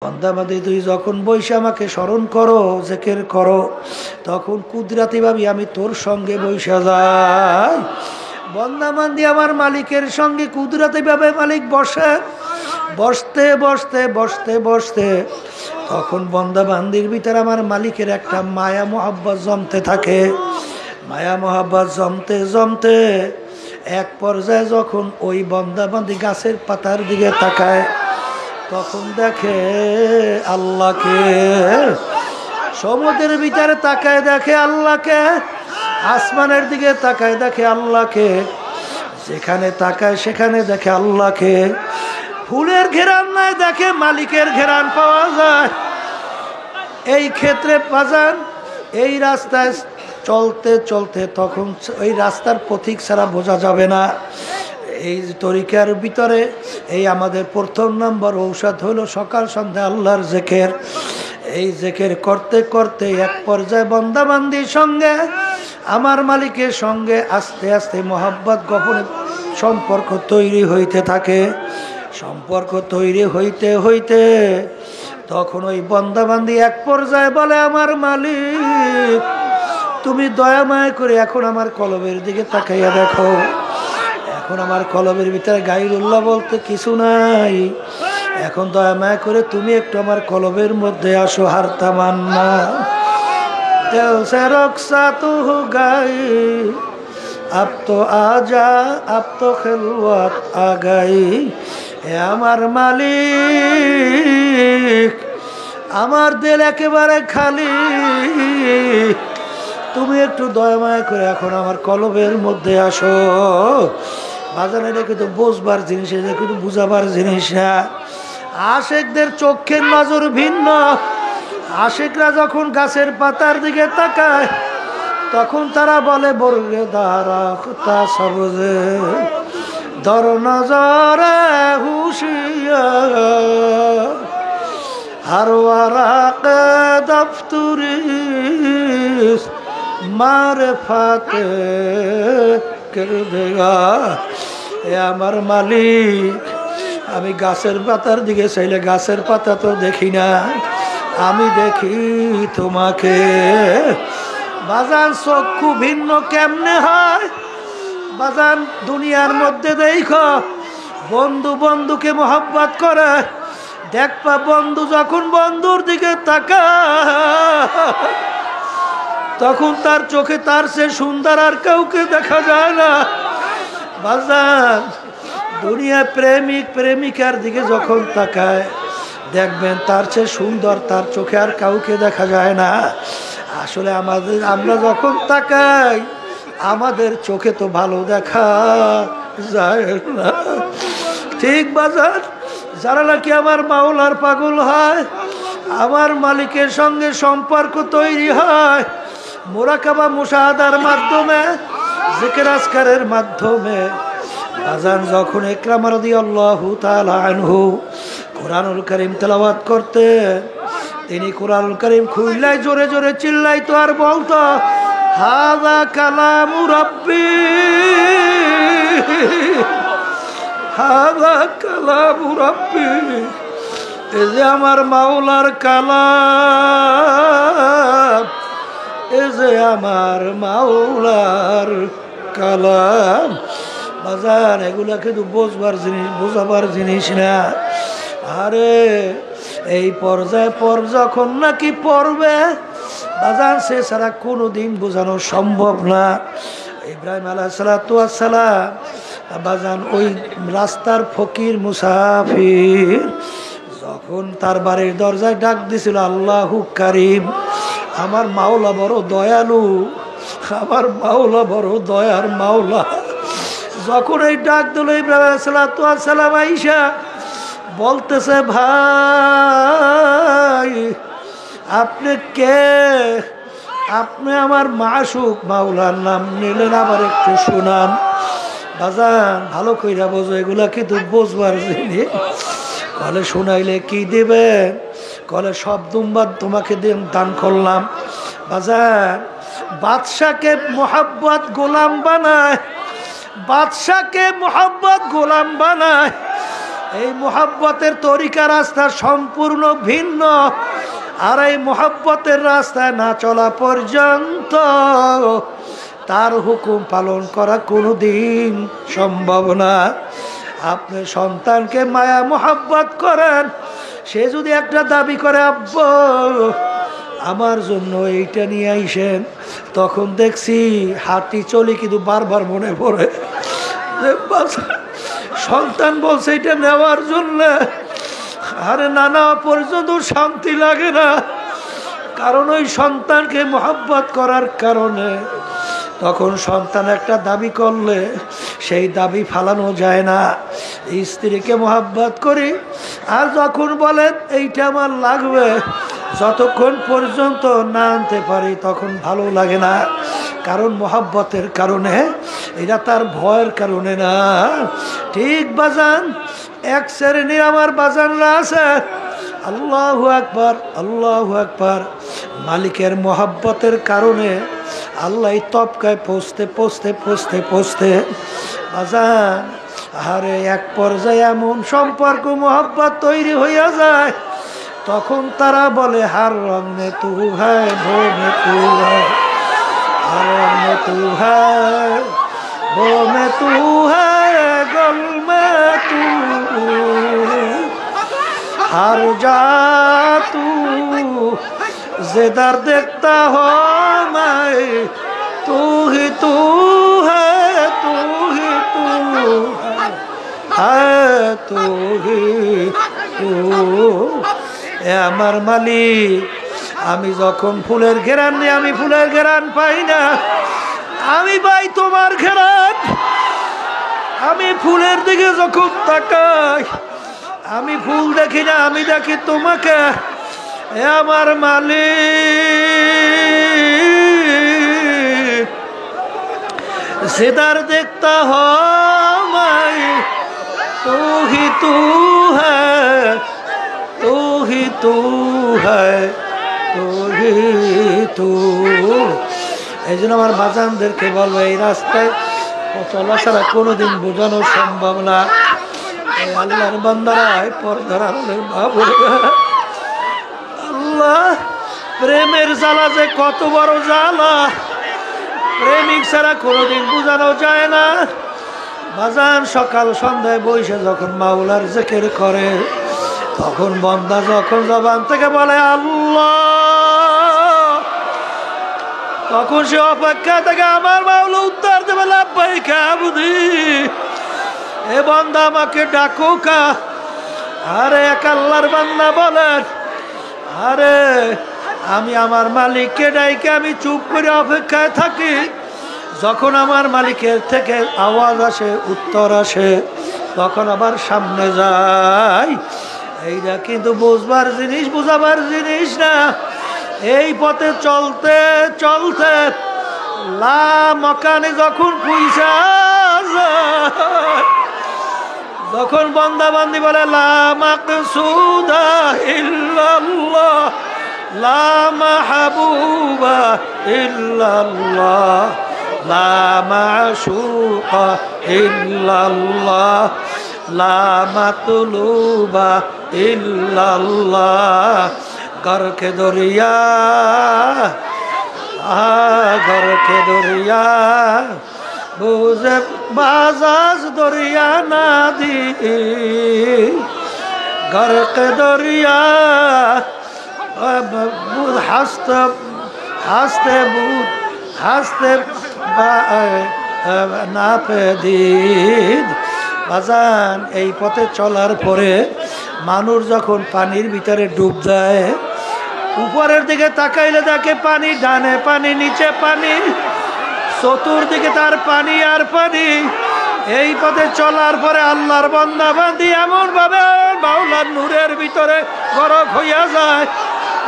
বান্দাবান্দি তুই যখন বসে আমাকে স্মরণ করো, জিকির করো, তখন কুদরতি ভাবে আমি তোর সঙ্গে বসে যাই। বান্দাবান্দি আমার মালিকের সঙ্গে কুদরতি ভাবে মালিক বসে, বসতে বসতে বসতে বসতে তখন বান্দাবান্দির ভিতরে আমার মালিকের একটা মায়া মোহাব্বত জমতে থাকে। মায়া মোহাব্বত জমতে জমতে এক পর্যায়ে যখন ওই বান্দাবান্দি গাছের পাতার দিকে তাকায়, তখন দেখে আল্লাহকে। সমুদ্রের ভিতরে তাকায় দেখে আল্লাহকে, আসমানের দিকে তাকায় দেখে আল্লাহকে, যেখানে তাকায় সেখানে দেখে আল্লাহকে। ফুলের ঘেরান নাই, দেখে মালিকের ঘেরান পাওয়া যায়। এই ক্ষেত্রে বাজান এই রাস্তায় চলতে চলতে তখন ওই রাস্তার পথিক ছাড়া বোঝা যাবে না। এই তরিকার ভিতরে এই আমাদের প্রথম নম্বর ঔষধ হলো সকাল সন্ধ্যা আল্লাহর জিকির। এই জিকির করতে করতে এক পর্যায়ে বান্দাবান্দির সঙ্গে আমার মালিকের সঙ্গে আস্তে আস্তে মহব্বত গোপনে সম্পর্ক তৈরি হইতে থাকে। সম্পর্ক তৈরি হইতে হইতে তখন ওই বান্দাবান্দি এক পর্যায়ে বলে, আমার মালিক তুমি দয়া মায়া করে এখন আমার কলবের দিকে তাকাইয়া দেখো। এখন আমার কলবের ভিতরে গায়রুল্লাহ বলতে কিছু নাই। এখন দয়া মায়া করে তুমি একটু আমার কলবের মধ্যে আসো। হার তামান্না দিল সে রক্সা তু গাই, আব তো আজা, আব তো খেলওয়াত আগাই। এ আমার মালিক, আমার দিল একেবারে খালি, তুমি একটু দয়া মায়া করে এখন আমার কলবের মধ্যে আসো। বাজার এটা কিন্তু বুঝবার জিনিস, এটা কিন্তু বুঝাবার জিনিস না। আশেকদের চোখের নজর ভিন্ন। আশেকরা যখন গাছের পাতার দিকে তাকায় তখন তারা বলে, বর্গে দাঁড়া তা সবজে ধর নজরে হুশিয়ার, আর ওয়ারাকে দফতরিস মারে ফাতে কর দেগা। এ আমার মালিক, আমি গাছের পাতার দিকে চাইলে গাছের পাতা তো দেখি না, আমি দেখি তোমাকে। বাজান চক্ষু ভিন্ন কেমনে হয়? বাজান দুনিয়ার মধ্যে দেখো বন্ধু বন্ধুকে মোহাব্বত করে, দেখবা বন্ধু যখন বন্ধুর দিকে তাকায় তখন তার চোখে তার সে সুন্দর আর কাউকে দেখা যায় না। বাজান দুনিয়া প্রেমিক প্রেমিকার দিকে যখন তাকায় দেখবেন তার চেয়ে সুন্দর তার চোখে আর কাউকে দেখা যায় না। আসলে আমরা যখন তাকাই আমাদের চোখে তো ভালো দেখা যায় না, ঠিক বাজার? যারা নাকি আমার মাওলার পাগল হয়, আমার মালিকের সঙ্গে সম্পর্ক তৈরি হয় মুরাকাবা মুশাহাদার মাধ্যমে, জিকির আজকারের মাধ্যমে। বাজান যখন ইকরাম রাদিয়াল্লাহু তাআলা আনহু কোরআনুল কারীম তেলাওয়াত করতে, তিনি কোরআনুল কারীম খুললাই জোরে জোরে চিল্লাইতো আর বলতো, হাযা কালামু রাব্বি, হাযা কালামু রাব্বি। এই যে আমার মাওলার কালাম, এই যে আমার মাওলার কালাম। বাজান এগুলা কিন্তু বোঝবার জিনিস, বোঝাবার জিনিস না। আরে এই পর্যায়ে পর যখন নাকি পড়বে বাজান, সে ছাড়া কোনোদিন বোঝানো সম্ভব না। ইব্রাহিম আলাইহিস সালাতু ওয়াস সালাম বাজান ওই রাস্তার ফকির মুসাফির যখন তার বাড়ির দরজায় ডাক দিছিল, আল্লাহু কারীম, আমার মাওলা বড় দয়ালু, আমার মাওলা বড় দয়ার মাওলা। যখন এই ডাক দিল ইব্রাহিম আলাইহিস সালাতু ওয়াস সালাম আইসা বলতেছে, ভাই আপনি কে? আপনি আমার মাশুক মাওলার নাম নিলেন, আবার একটু শুনান। বাজান ভালো কইরা বোঝো, এগুলা কিন্তু বুঝবার জিনিস। কলে শুনাইলে কি দিবেন? কলে সব দুম্বার তোমাকে দান করলাম। বাজান বাদশাকে মোহাব্বত গোলাম বানায়, বাদশাকে মোহাব্বত গোলাম বানায়। এই মোহাব্বতের তরিকা রাস্তা সম্পূর্ণ ভিন্ন। আর এই মোহাব্বতের রাস্তায় না চলা পর্যন্ত তার হুকুম পালন করা কোনোদিন সম্ভব না। আপনি সন্তানকে মায়া মোহাব্বত করেন, সে যদি একটা দাবি করে আব্বা আমার জন্য এইটা নিয়ে আইসেন, তখন দেখছি হাঁটি চলি কিন্তু বারবার মনে পড়ে সন্তান বলছে এটা নেওয়ার জন্য, আরে নানা পর্যন্ত শান্তি লাগে না। কারণ ওই সন্তানকে মোহাব্বত করার কারণে তখন সন্তান একটা দাবি করলে সেই দাবি ফালানো যায় না। স্ত্রীকে মোহাব্বত করি আর যখন বলেন এইটা আমার লাগবে, যতক্ষণ পর্যন্ত না আনতে পারি তখন ভালো লাগে না। কারণ মোহাব্বতের কারণে, এটা তার ভয়ের কারণে না। ঠিক বাজান এক শ্রেণীর আমার বাজানরা আছে, আল্লাহু আকবার আল্লাহু আকবার, মালিকের মোহাব্বতের কারণে আল্লাহ তবকায় পৌঁছতে পৌঁছতে পৌঁছতে পৌঁছতে বাজান আরে এক পর্যায়ে এমন সম্পর্ক মোহাব্বত তৈরি হইয়া যায়, তখন তারা বলে হার রং মে তু হ্যায় ভো মে তু হ্যায়, হার রং মে তু হ্যায় ভো মে তু হ্যায়, গল মে তু হার যা তু जिधर देखता हो मैं तू ही तू है, तू ही तू है, तू ही तू। এ আমার মালিক, আমি যখন ফুলের ঘেরান নিয়ে আমি ফুলের ঘেরান পাই না, আমি পাই তোমার ঘেরান। আমি ফুলের দিকে যখন তাকাই আমি ফুল দেখি না, আমি দেখি তোমাকে। এ আমার মালিক, जिधर देखता हो मैं तू ही तू है, तू ही तू है, तू ही तू। এই জন্য আমার বাজানদেরকে বলবো এই রাস্তায় চলা ছাড়া কোনোদিন বোঝানো সম্ভব না। এই আল্লাহর বান্দারায় পর্দার আড়ালের মা বলবে আল্লাহ প্রেমের জ্বালা যে কত বড় জ্বালা, প্রেমিক ছাড়া কোনোদিন বোঝানো যায় না। বাজান সকাল সন্ধ্যায় বসে যখন মাওলার জিকির করে, তখন বান্দা যখন জবান থেকে বলে আল্লাহ, তখন সে অপেক্ষা থেকে আমার মাওলা উত্তর দেবে লাব্বাইক আবদি, এ বান্দা আমাকে ডাকো কা। আরে এক আল্লাহর বান্দা বলেন আরে আমি আমার মালিককে ডাইকে আমি চুপ করে অপেক্ষায় থাকি, যখন আমার মালিকের থেকে আওয়াজ আসে উত্তর আসে তখন আবার সামনে যাই। এইটা কিন্তু বুঝবার জিনিস, বুঝাবার জিনিস না। এই পথে চলতে চলতে লা মকানে যখন পয়সা যায়, যখন বান্দা বান্দি বলে লা মাকসুদা ইল্লাল্লাহ, লা মাহবুবা ইল্লাল্লাহ, লা মাশুকা ইল্লাল্লাহ, লা মাতলুবা ইল্লাল্লাহ। घर के दरिया घर के दरिया बुझे बाजाज दरिया नादी, घर के दरिया हंसते हंसते हंसते ना पे दीद। বাজান এই পথে চলার পরে মানুষ যখন পানির ভিতরে ডুব যায়, উপরের দিকে তাকাইলে দেখে পানি, ডানে পানি নিচে পানি, চতুর্দিকে তার পানি আর পানি। এই পথে চলার পরে আল্লাহর বান্দা বান্দি এমন ভাবে মাওলার নূরের ভিতরে গরক হইয়া যায়।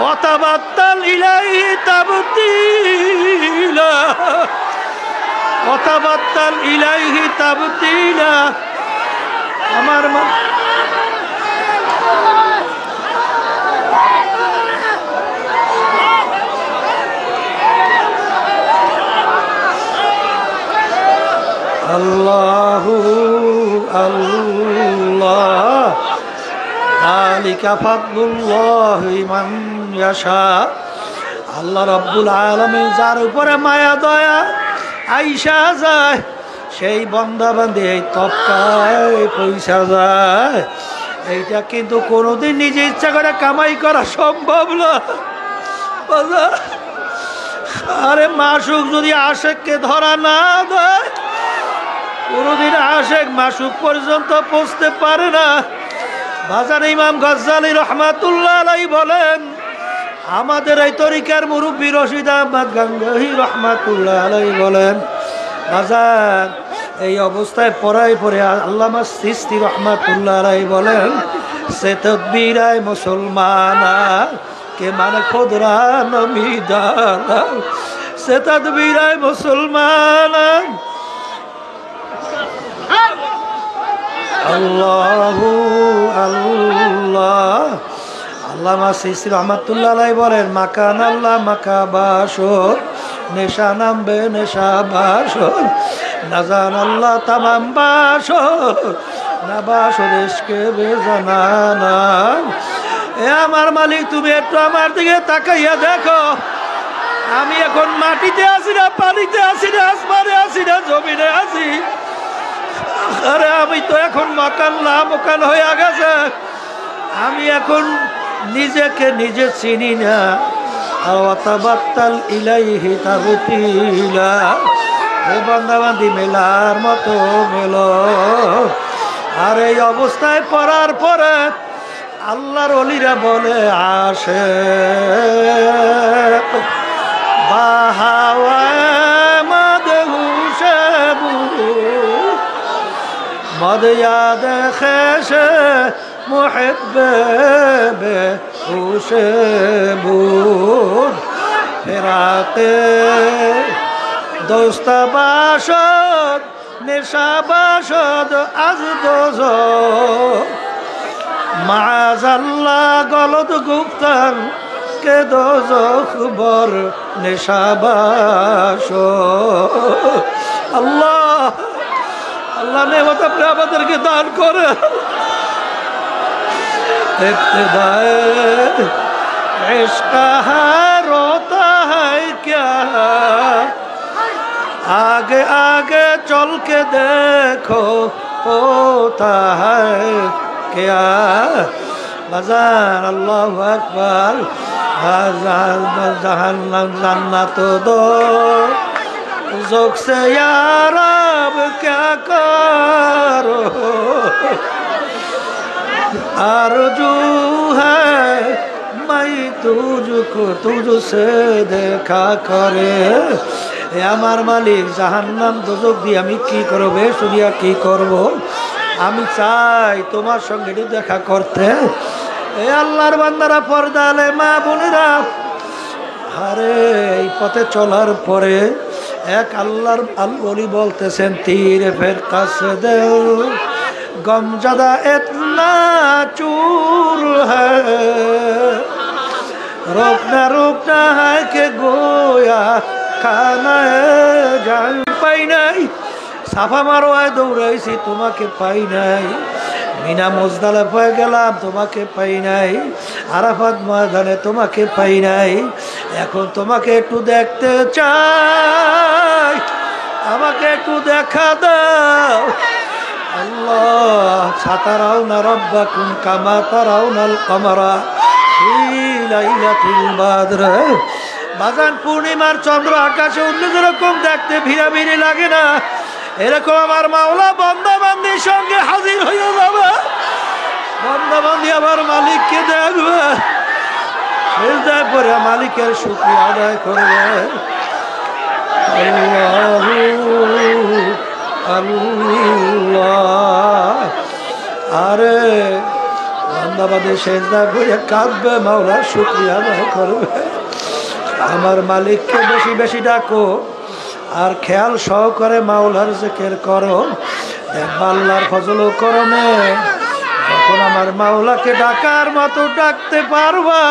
ওয়াতাবাত্তাল ইলাইহি তাবতিলা, ওয়াতাবাত্তাল ইলাইহি তাবতিলা। আমার আল্লাহু আল্লাহ যালিকা ফাদলুল্লাহি মান ইয়াশা। আল্লাহ রাব্বুল আলামিন যার উপরে মায়া দয়া আইসা যায় সেই বান্দা বান্দি এই তবকায় পয়সা যায়। এইটা কিন্তু কোনোদিন নিজে ইচ্ছা করে কামাই করা সম্ভব না। আরে মাসুক যদি আশেককে ধরা না দেয়, কোনোদিন আশেক মাসুক পর্যন্ত পৌঁছতে পারে না। বাজার ইমাম গজ্জালী রহমাতুল্লাহ আলাইহি বলেন, আমাদের এই তরিকার মুরব্বী রশিদ আহমদ গাঙ্গুহি রহমাতুল্লাহ আলাইহি বলেন, বাজার এই অবস্থায় পড়াই পড়ে আল্লামা সিস্তি রহমাতুল্লাহ আলাইহি বলেন, সে তদবিরায় মুসলমানা কে মানে খুদরা নমিদানা, সে তদবিরায় মুসলমানা। আল্লাহু আল্লাহ। আল্লামা সিস্তি রহমাতুল্লাহ আলাইহি বলেন, মাকান আল্লাহ মাকা বাসর, নেশা নামবে নেশা বাসর, নাজান আল্লাহ তামাম বাসর, না বাসর ইশকে বেজানা। এ আমার মালিক, তুমি একটু আমার দিকে তাকাইয়া দেখো, আমি এখন মাটিতে আছি না, পানিতে আছি না, আসমানে আছি না, জমিনে আছি। আরে আমি তো এখন মাকান না মকান হয়ে গেছে, আমি এখন নিজেকে নিজে চিনি না। আওয়াতাবাত্তাল ইলাইহি তাবতিলা, হে বান্দাবান্দি মেলার মতো মেলো। আর এই অবস্থায় পড়ার পরে আল্লাহর ওলিরা বলে আসে বাহাওয়া মাদহুশে বু মদয়াদ খেশে মুহিব্বে বেহুশে বুদ ফেরাতে দোস্তা বাসদ নেশা বাসদ আজ দোজখ মাআযাল্লাহ গলত গুপ্তান কে দোজখ বর নেশা বাসদ। আল্লাহ আল্লাহ নেমত আপনি আমাদেরকে দান করে। इब्तिदाए इश्क है रोता है क्या, आगे आगे चल के देखो होता है क्या। बाजार अल्लाहु अकबर। जन्नत दो ज़ोक से या रब क्या करो, आरज़ू है मैं तुझको तुझसे देखा करे। এ আমার মালিক, জাহান্নাম দোজখ দিয়ে আমি কি করব, শুনিয়া কি করব, আমি চাই তোমার সঙ্গে দেখা করতে। এ আল্লাহর বান্দারা, পর্দা আলে মা বোনেরা, আরে এই পথে চলার পরে এক আল্লাহর ওলি বলতেছেন, তীরে ফের কাছে দেও गमज़दा इतना चूर है, रोकना रोकना है कि गोया खाना है जान पाई नहीं। साफा मारोয় দৌড়াইছি তোমাকে পাই নাই, মিনা মুজদালিফায় গেলাম তোমাকে পাই নাই, আরাফাত ময়দানে তোমাকে পাই নাই। এখন তোমাকে একটু দেখতে চাই, আমাকে একটু দেখা দাও। আল্লাহ সাতারাউনা রাব্বাকুম কামা তারাউনাল কমারা ফি লাইলাতিল বাদর। বাজান পূর্ণিমার চন্দ্র আকাশে উঠলে যেরকম দেখতে ভিড়াভিড়ি লাগে না, এরকম আমার মাওলা বান্দাবান্দির সঙ্গে হাজির হয়ে যাবে। বান্দাবান্দি আমার মালিককে দেখবে, সিজদায় পড়ে মালিকের শুকরিয়া আদায় করবে। আল্লাহু আল্লাহ। আরে বান্দাবাদে সেজদা করে কাঁদবে, মাওলার শুকরিয়া আদায় করবে। আমার মালিককে বেশি বেশি ডাকো আর খেয়াল সহকারে মাওলার জিকির করো। দেখবা আল্লাহর ফজল ও করমে যখন আমার মাওলাকে ডাকার মতো ডাকতে পারবা,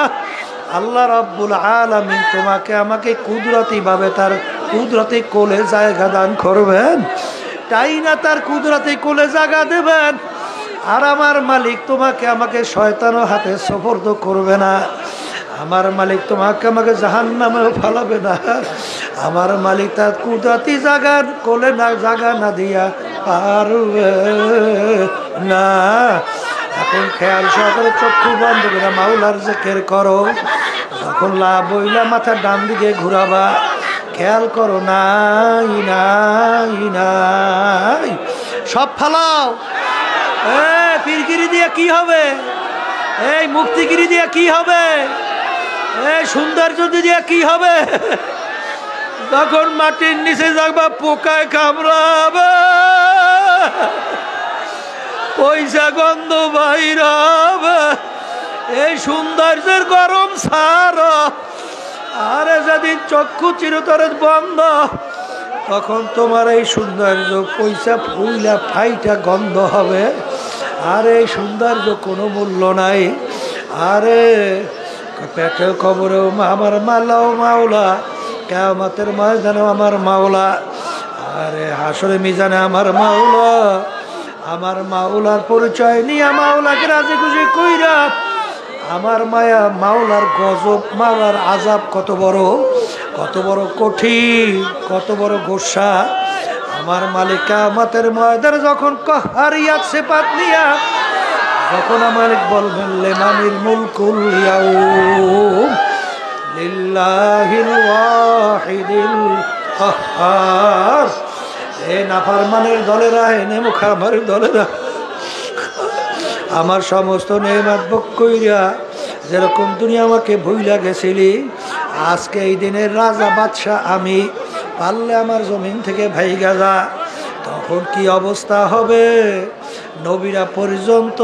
আল্লাহ রাব্বুল আলামিন তোমাকে আমাকে কুদরতি ভাবে তার কুদরতি কোলে জায়গা দান করবেন। তাই না তার কুদরতি কোলে জায়গা দেবেন। আর আমার মালিক তোমাকে আমাকে শয়তানের হাতে সুপর্দ করবে না। আমার মালিক তোমাকে আমাকে জাহান্নামেও ফালাবে না। আমার মালিক তার কুদরতি জায়গা কোলে না জায়গা না দিয়া পারবে না। এখন খেয়াল সহকারে চক্ষু বন্ধ করে মাওলার জিকির করো। যখন লাভ বইলা মাথা ডান দিকে ঘুরাবা, খেয়াল করো নাই নাই নাই, সব ফালাও। পীরগিরি দিয়ে কি হবে? এই মুক্তিগিরি দিয়ে কি হবে? এই সৌন্দর্য দিয়ে কি হবে? যখন মাটির নিচে যাবা পোকায় কামড়াবে, পয়সা গন্ধ বাইর হবে, এই সৌন্দর্যের গরম ছাড়। আরে যেদিন চক্ষু চিরতরে বন্ধ, তখন তোমার এই সৌন্দর্য পয়সা ফুইলা ফাইটা গন্ধ হবে। আর এই সৌন্দর্য কোনো মূল্য নাই। আরে পেটে খবরেও আমার মালাও মাওলা, কিয়ামতের ময়দানে আমার মাওলা, আরে হাসরে মিজানে আমার মাওলা। আমার মাওলার পরিচয় নিয়ে মাওলাকে রাজি খুশি কইরা, আমার মায়া মাওলার গজব, মাওলার আজাব কত বড় কঠিন, কত বড় গোসা। আমার মালিক কিয়ামতের ময়দানে যখন কাহারিয়াত সিফাত নিয়া, যখন মালিক বলবেন লিমানিল মুলকুল ইয়াউম লিল্লাহিল ওয়াহিদিল কাহ্হার, এ নাফরমানের দলেরা, এ নেমুখামারের দলেরা, আমার সমস্ত নেয়ামত ভোগ কইরা যেরকম দুনিয়া আমাকে ভুইলা গেছিলি, আজকে এই দিনের রাজা বাদশাহ আমি, পারলে আমার জমিন থেকে ভাইগা যা। তখন কি অবস্থা হবে? নবীরা পর্যন্ত